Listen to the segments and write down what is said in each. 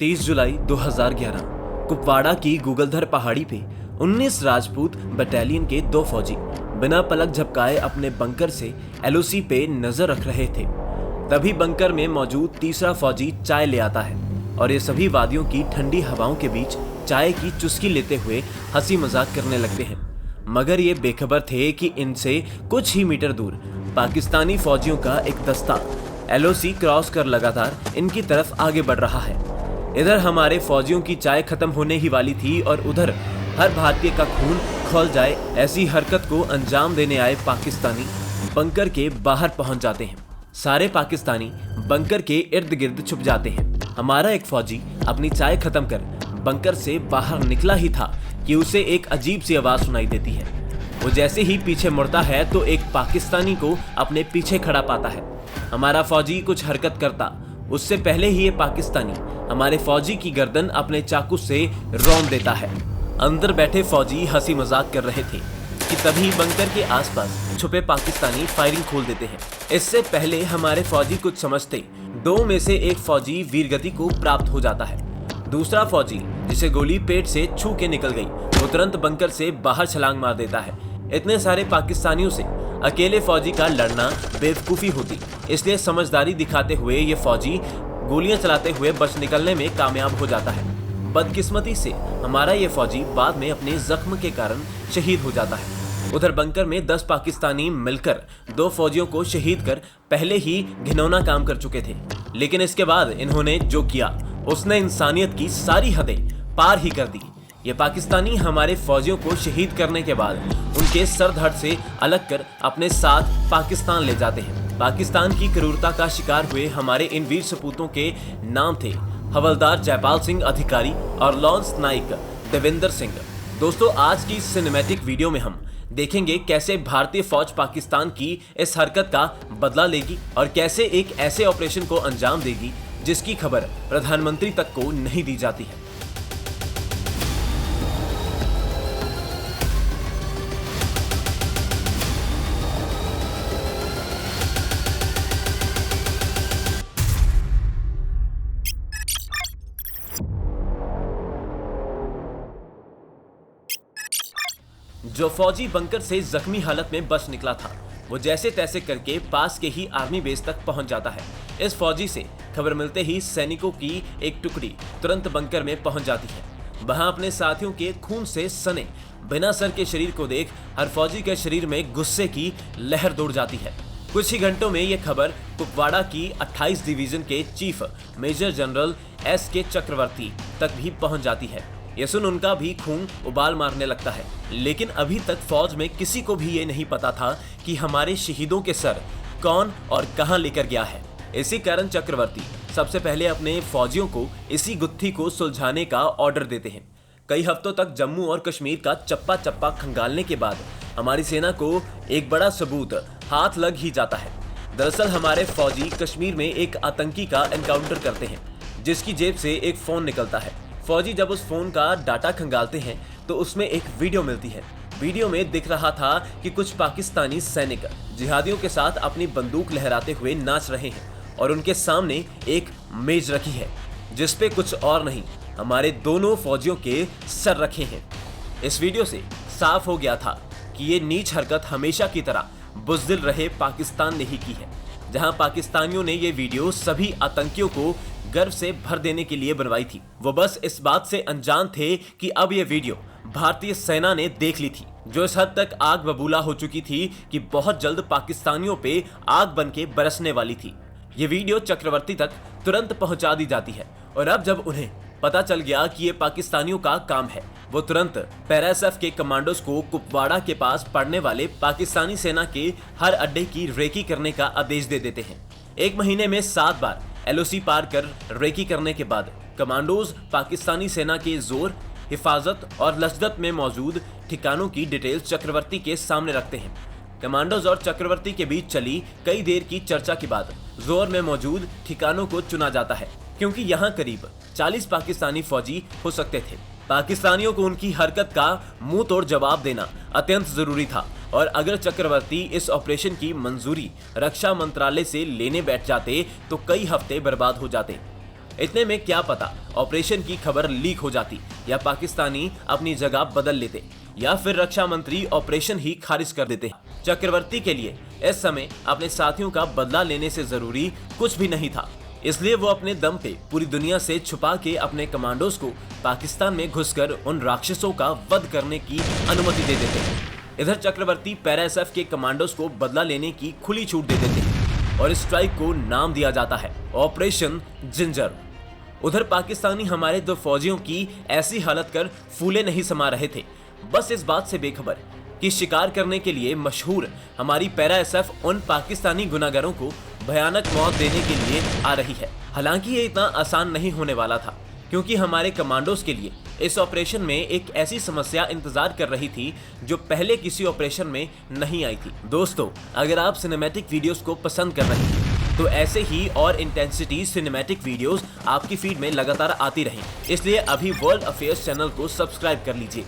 30 जुलाई 2011 कुपवाड़ा की गूगलधर पहाड़ी पे 19 राजपूत बटालियन के 2 फौजी बिना पलक झपकाए अपने बंकर से एलओसी पे नजर रख रहे थे। तभी बंकर में मौजूद तीसरा फौजी चाय ले आता है और ये सभी वादियों की ठंडी हवाओं के बीच चाय की चुस्की लेते हुए हंसी मजाक करने लगते हैं। मगर ये बेखबर थे कि इनसे कुछ ही मीटर दूर पाकिस्तानी फौजियों का एक दस्ता एलओसी क्रॉस कर लगातार इनकी तरफ आगे बढ़ रहा है। इधर हमारे फौजियों की चाय खत्म होने ही वाली थी और उधर हर भारतीय का खून खौल जाए ऐसी हरकत को अंजाम देने आए पाकिस्तानी बंकर के बाहर पहुंच जाते हैं। सारे पाकिस्तानी बंकर के इर्द गिर्द छुप जाते हैं। हमारा एक फौजी अपनी चाय खत्म कर बंकर से बाहर निकला ही था कि उसे एक अजीब सी आवाज सुनाई देती है। वो जैसे ही पीछे मुड़ता है तो एक पाकिस्तानी को अपने पीछे खड़ा पाता है। हमारा फौजी कुछ हरकत करता उससे पहले ही ये पाकिस्तानी हमारे फौजी की गर्दन अपने चाकू से रौंद देता है। अंदर बैठे फौजी हंसी मजाक कर रहे थे कि तभी बंकर के आसपास छुपे पाकिस्तानी फायरिंग खोल देते हैं। इससे पहले हमारे फौजी कुछ समझते 2 में से एक फौजी वीरगति को प्राप्त हो जाता है। दूसरा फौजी जिसे गोली पेट से छू के निकल गई वो तुरंत बंकर से बाहर छलांग मार देता है। इतने सारे पाकिस्तानियों से अकेले फौजी का लड़ना बेवकूफ़ी होती, इसलिए समझदारी दिखाते हुए ये फौजी गोलियां चलाते हुए बच निकलने में कामयाब हो जाता है। बदकिस्मती से हमारा ये फौजी बाद में अपने जख्म के कारण शहीद हो जाता है। उधर बंकर में 10 पाकिस्तानी मिलकर 2 फौजियों को शहीद कर पहले ही घिनौना काम कर चुके थे, लेकिन इसके बाद इन्होंने जो किया उसने इंसानियत की सारी हदें पार ही कर दी। ये पाकिस्तानी हमारे फौजियों को शहीद करने के बाद उनके सर धड़ से अलग कर अपने साथ पाकिस्तान ले जाते हैं। पाकिस्तान की क्रूरता का शिकार हुए हमारे इन वीर सपूतों के नाम थे हवलदार जयपाल सिंह अधिकारी और लॉन्स नाइक देवेंद्र सिंह। दोस्तों, आज की सिनेमैटिक वीडियो में हम देखेंगे कैसे भारतीय फौज पाकिस्तान की इस हरकत का बदला लेगी और कैसे एक ऐसे ऑपरेशन को अंजाम देगी जिसकी खबर प्रधानमंत्री तक को नहीं दी जाती है। जो फौजी बंकर से जख्मी हालत में बच निकला था वो जैसे तैसे करके पास के ही आर्मी बेस तक पहुंच जाता है। इस फौजी से खबर मिलते ही सैनिकों की एक टुकड़ी तुरंत बंकर में पहुंच जाती है। वहां अपने साथियों के खून से सने बिना सर के शरीर को देख हर फौजी के शरीर में गुस्से की लहर दौड़ जाती है। कुछ ही घंटों में यह खबर कुपवाड़ा की 28 डिवीजन के चीफ मेजर जनरल S.K. चक्रवर्ती तक भी पहुंच जाती है। ये सुन उनका भी खून उबाल मारने लगता है, लेकिन अभी तक फौज में किसी को भी ये नहीं पता था कि हमारे शहीदों के सर कौन और कहां लेकर गया है। इसी कारण चक्रवर्ती सबसे पहले अपने फौजियों को इसी गुत्थी को सुलझाने का ऑर्डर देते हैं। कई हफ्तों तक जम्मू और कश्मीर का चप्पा चप्पा खंगालने के बाद हमारी सेना को एक बड़ा सबूत हाथ लग ही जाता है। दरअसल हमारे फौजी कश्मीर में एक आतंकी का एनकाउंटर करते हैं जिसकी जेब से एक फोन निकलता है। फौजी जब उस फोन का डाटा खंगालते हैं तो उसमें एक वीडियो मिलती है। वीडियो में दिख रहा था कि कुछ पाकिस्तानी सैनिक जिहादियों के साथ अपनी बंदूक लहराते हुए नाच रहे हैं और उनके सामने एक मेज रखी है जिस पे कुछ और नहीं हमारे दोनों फौजियों के सर रखे हैं। इस वीडियो से साफ हो गया था कि ये नीच हरकत हमेशा की तरह बुज़दिल रहे पाकिस्तान ने ही की है। जहां पाकिस्तानियों ने ये वीडियो सभी आतंकियों को गर्व से भर देने के लिए बनवाई थी, वो बस इस बात से अनजान थे कि अब ये वीडियो भारतीय सेना ने देख ली थी, जो इस हद तक आग बबूला हो चुकी थी कि बहुत जल्द पाकिस्तानियों पे आग बन के बरसने वाली थी। ये वीडियो चक्रवर्ती तक तुरंत पहुंचा दी जाती है और अब जब उन्हें पता चल गया कि ये पाकिस्तानियों का काम है, वो तुरंत पैराएसएफ के कमांडोज को कुपवाड़ा के पास पड़ने वाले पाकिस्तानी सेना के हर अड्डे की रेकी करने का आदेश दे देते हैं। 1 महीने में 7 बार एलओसी पार कर रेकी करने के बाद कमांडोज पाकिस्तानी सेना के जोर, हिफाजत और लश्कत में मौजूद ठिकानों की डिटेल चक्रवर्ती के सामने रखते हैं। कमांडोज और चक्रवर्ती के बीच चली कई देर की चर्चा के बाद जोर में मौजूद ठिकानों को चुना जाता है, क्योंकि यहाँ करीब 40 पाकिस्तानी फौजी हो सकते थे। पाकिस्तानियों को उनकी हरकत का मुंह तोड़ जवाब देना अत्यंत जरूरी था और अगर चक्रवर्ती इस ऑपरेशन की मंजूरी रक्षा मंत्रालय से लेने बैठ जाते तो कई हफ्ते बर्बाद हो जाते। इतने में क्या पता ऑपरेशन की खबर लीक हो जाती या पाकिस्तानी अपनी जगह बदल लेते या फिर रक्षा मंत्री ऑपरेशन ही खारिज कर देते। चक्रवर्ती के लिए इस समय अपने साथियों का बदला लेने से जरूरी कुछ भी नहीं था, इसलिए वो अपने दम पे पूरी दुनिया से छुपा के अपने कमांडोज को पाकिस्तान में घुसकर उन राक्षसों का वध करने की अनुमति दे देते हैं। इधर चक्रवर्ती पैरा एसएफ के कमांडोज को बदला लेने की खुली छूट दे देते हैं और इस स्ट्राइक को नाम दिया जाता है ऑपरेशन जिंजर। उधर पाकिस्तानी हमारे दो फौजियों की ऐसी हालत कर फूले नहीं समा रहे थे, बस इस बात से बेखबर कि शिकार करने के लिए मशहूर हमारी पैरा एसएफ उन पाकिस्तानी गुनाहगारों को भयानक मौत देने के लिए आ रही है। हालांकि ये इतना आसान नहीं होने वाला था, क्योंकि हमारे कमांडोज के लिए इस ऑपरेशन में एक ऐसी समस्या इंतजार कर रही थी जो पहले किसी ऑपरेशन में नहीं आई थी। दोस्तों, अगर आप सिनेमैटिक वीडियोस को पसंद कर रहे हैं तो ऐसे ही और इंटेंसिटी सिनेमैटिक वीडियोस आपकी फीड में लगातार आती रहें, इसलिए अभी वर्ल्ड अफेयर्स चैनल को सब्सक्राइब कर लीजिए।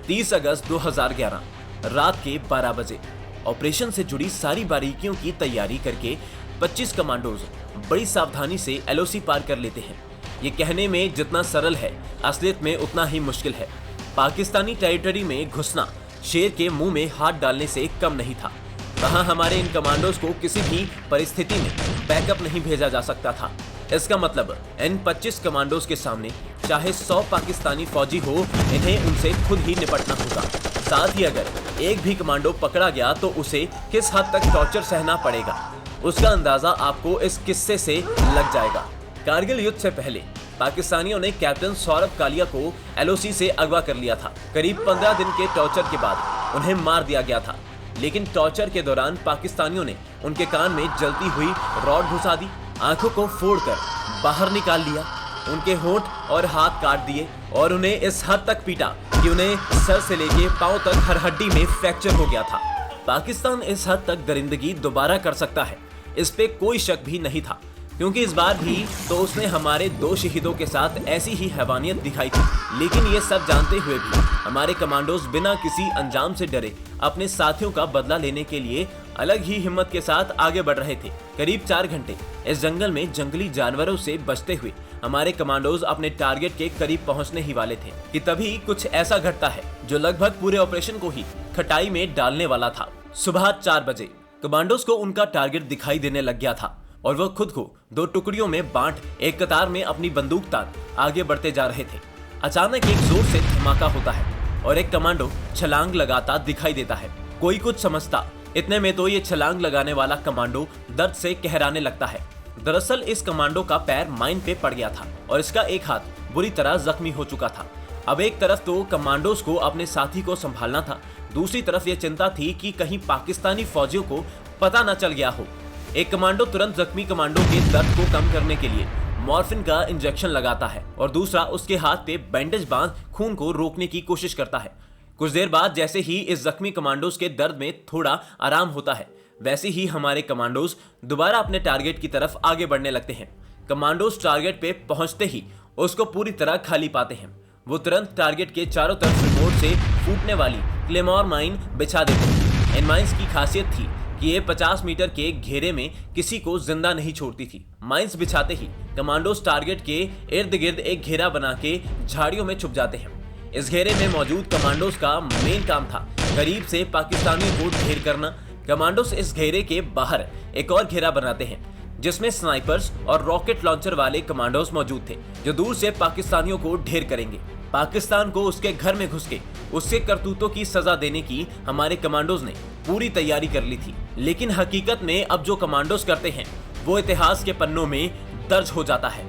30 अगस्त 2011 रात के 12 बजे ऑपरेशन से जुड़ी सारी बारीकियों की तैयारी करके 25 कमांडोज बड़ी सावधानी से एलओसी पार कर लेते हैं। ये कहने में जितना सरल है, असलियत में उतना ही मुश्किल है। पाकिस्तानी टेरिटरी में घुसना शेर के मुंह में हाथ डालने से कम नहीं था। वहां हमारे इन कमांडोज को किसी भी परिस्थिति में बैकअप नहीं भेजा जा सकता था। इसका मतलब इन 25 कमांडोज के सामने चाहे 100 पाकिस्तानी फौजी हो, इन्हें उनसे खुद ही निपटना होगा। साथ ही अगर एक भी कमांडो पकड़ा गया तो उसे किस हद तक टॉर्चर सहना पड़ेगा, उसका अंदाजा आपको इस किस्से से लग जाएगा। कारगिल युद्ध से पहले पाकिस्तानियों ने कैप्टन सौरभ कालिया को एलओसी से अगवा कर लिया था। करीब 15 दिन के टॉर्चर के बाद उन्हें मार दिया गया था, लेकिन टॉर्चर के दौरान पाकिस्तानियों ने उनके कान में जलती हुई रॉड घुसा दी, आंखों को फोड़कर बाहर निकाल लिया, उनके होंठ और हाथ काट दिए और उन्हें इस हद तक पीटा कि उन्हें सर से लेके पांव तक हर हड्डी में फ्रैक्चर हो गया था। पाकिस्तान इस हद तक दरिंदगी दोबारा कर सकता है, इस पे कोई शक भी नहीं था, क्योंकि इस बार भी तो उसने हमारे 2 शहीदों के साथ ऐसी ही हैवानियत दिखाई थी। लेकिन ये सब जानते हुए भी हमारे कमांडोज बिना किसी अंजाम से डरे अपने साथियों का बदला लेने के लिए अलग ही हिम्मत के साथ आगे बढ़ रहे थे। करीब 4 घंटे इस जंगल में जंगली जानवरों से बचते हुए हमारे कमांडोज अपने टारगेट के करीब पहुंचने ही वाले थे कि तभी कुछ ऐसा घटता है जो लगभग पूरे ऑपरेशन को ही खटाई में डालने वाला था। सुबह 4 बजे कमांडोज को उनका टारगेट दिखाई देने लग गया था और वह खुद को 2 टुकड़ियों में बांट एक कतार में अपनी बंदूक तान आगे बढ़ते जा रहे थे। अचानक एक जोर से धमाका होता है और एक कमांडो छलांग लगाता दिखाई देता है। कोई कुछ समझता, इतने में तो ये छलांग लगाने वाला कमांडो दर्द से कहराने लगता है। दरअसल इस कमांडो का पैर माइन पे पड़ गया था और इसका एक हाथ बुरी तरह जख्मी हो चुका था। अब एक तरफ तो कमांडोज को अपने साथी को संभालना था, दूसरी तरफ यह चिंता थी कि कहीं पाकिस्तानी फौजियों को पता न चल गया हो। एक कमांडो तुरंत जख्मी कमांडो के दर्द को कम करने के लिए मॉर्फिन का इंजेक्शन लगाता है और दूसरा उसके हाथ पे बैंडेज बांध खून को रोकने की कोशिश करता है। कुछ देर बाद जैसे ही इस जख्मी कमांडोज के दर्द में थोड़ा आराम होता है, वैसे ही हमारे कमांडोज दोबारा अपने टारगेट की तरफ आगे बढ़ने लगते हैं। कमांडोज टारगेट पे पहुंचते ही उसको पूरी तरह खाली पाते हैं। वो तुरंत टारगेट के चारों तरफ रिमोट से फूटने वाली क्लेमोर माइन बिछा देते हैं। इन माइंस की खासियत थी कि ये 50 मीटर के घेरे में किसी को जिंदा नहीं छोड़ती थी। माइंस बिछाते ही कमांडोज टारगेट के इर्द गिर्द एक घेरा बना के झाड़ियों में छुप जाते हैं। इस घेरे में मौजूद कमांडोज का मेन काम था करीब से पाकिस्तानियों को ढेर करना। कमांडोज इस घेरे के बाहर एक और घेरा बनाते हैं जिसमें स्नाइपर्स और रॉकेट लॉन्चर वाले कमांडोज मौजूद थे जो दूर से पाकिस्तानियों को ढेर करेंगे। पाकिस्तान को उसके घर में घुस के उसके करतूतों की सजा देने की हमारे कमांडोज ने पूरी तैयारी कर ली थी। लेकिन हकीकत में अब जो कमांडोज करते हैं वो इतिहास के पन्नों में दर्ज हो जाता है।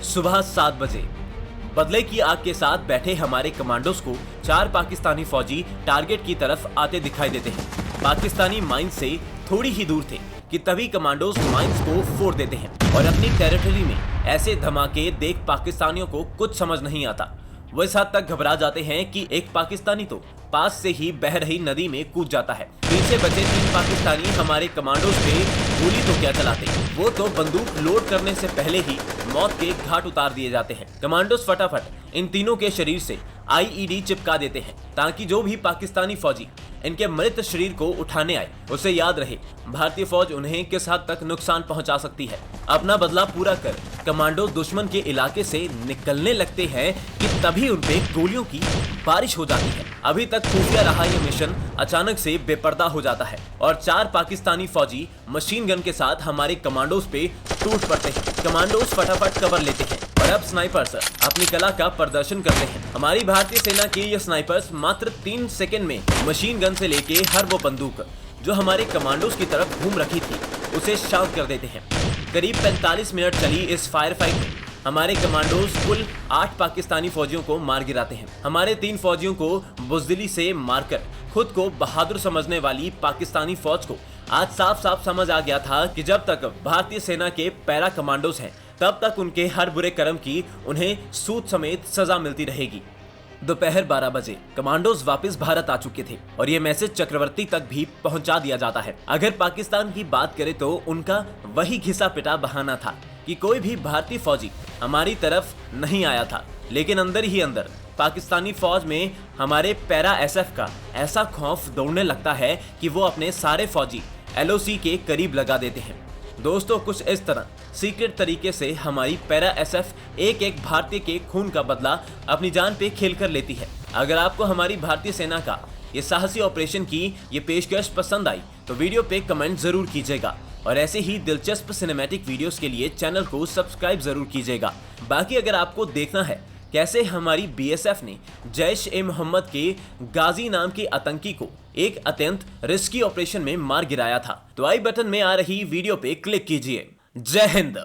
सुबह 7 बजे बदले की आग के साथ बैठे हमारे कमांडोज को 4 पाकिस्तानी फौजी टारगेट की तरफ आते दिखाई देते हैं। पाकिस्तानी माइंस से थोड़ी ही दूर थे कि तभी कमांडोज माइंस को फोड़ देते हैं और अपनी टेरिटरी में ऐसे धमाके देख पाकिस्तानियों को कुछ समझ नहीं आता। वो इस हद तक घबरा जाते हैं कि एक पाकिस्तानी तो पास से ही बह रही नदी में कूद जाता है। पीछे बचे 3 पाकिस्तानी हमारे कमांडोज पे गोली तो क्या चलाते, वो तो बंदूक लोड करने से पहले ही मौत के घाट उतार दिए जाते हैं। कमांडोज फटाफट इन तीनों के शरीर से आईईडी चिपका देते हैं ताकि जो भी पाकिस्तानी फौजी इनके मृत शरीर को उठाने आए उसे याद रहे भारतीय फौज उन्हें किस हद तक नुकसान पहुंचा सकती है। अपना बदला पूरा कर कमांडो दुश्मन के इलाके से निकलने लगते हैं कि तभी उन पे गोलियों की बारिश हो जाती है। अभी तक खुफिया रहा ये मिशन अचानक से बेपर्दा हो जाता है और 4 पाकिस्तानी फौजी मशीन गन के साथ हमारे कमांडोज पे टूट पड़ते हैं। कमांडोज फटाफट कवर लेते हैं और अब स्नाइपर्स अपनी कला का प्रदर्शन करते हैं। हमारी भारतीय सेना के ये स्नाइपर्स मात्र 3 सेकंड में मशीन गन से लेके हर वो बंदूक जो हमारे कमांडोज की तरफ घूम रखी थी उसे शांत कर देते हैं। करीब 45 मिनट चली इस फायर फाइट में हमारे कमांडोज कुल 8 पाकिस्तानी फौजियों को मार गिराते हैं। हमारे 3 फौजियों को बुजदिली से मारकर खुद को बहादुर समझने वाली पाकिस्तानी फौज को आज साफ साफ समझ आ गया था कि जब तक भारतीय सेना के पैरा कमांडोज हैं तब तक उनके हर बुरे कर्म की उन्हें सूद समेत सजा मिलती रहेगी। दोपहर 12 बजे कमांडोज वापस भारत आ चुके थे और ये मैसेज चक्रवर्ती तक भी पहुंचा दिया जाता है। अगर पाकिस्तान की बात करें तो उनका वही घिसा पिटा बहाना था कि कोई भी भारतीय फौजी हमारी तरफ नहीं आया था, लेकिन अंदर ही अंदर पाकिस्तानी फौज में हमारे पैरा एसएफ का ऐसा खौफ दौड़ने लगता है कि वो अपने सारे फौजी एलओसी के करीब लगा देते हैं। दोस्तों, कुछ इस तरह सीक्रेट तरीके से हमारी पैरा एसएफ एक एक भारतीय के खून का बदला अपनी जान पे खेल कर लेती है। अगर आपको हमारी भारतीय सेना का ये साहसी ऑपरेशन की ये पेशकश पसंद आई तो वीडियो पे कमेंट जरूर कीजिएगा और ऐसे ही दिलचस्प सिनेमैटिक वीडियोस के लिए चैनल को सब्सक्राइब जरूर कीजिएगा। बाकी अगर आपको देखना है कैसे हमारी बीएसएफ ने जैश-ए-मोहम्मद के गाजी नाम के आतंकी को एक अत्यंत रिस्की ऑपरेशन में मार गिराया था तो आई बटन में आ रही वीडियो पे क्लिक कीजिए। जय हिंद।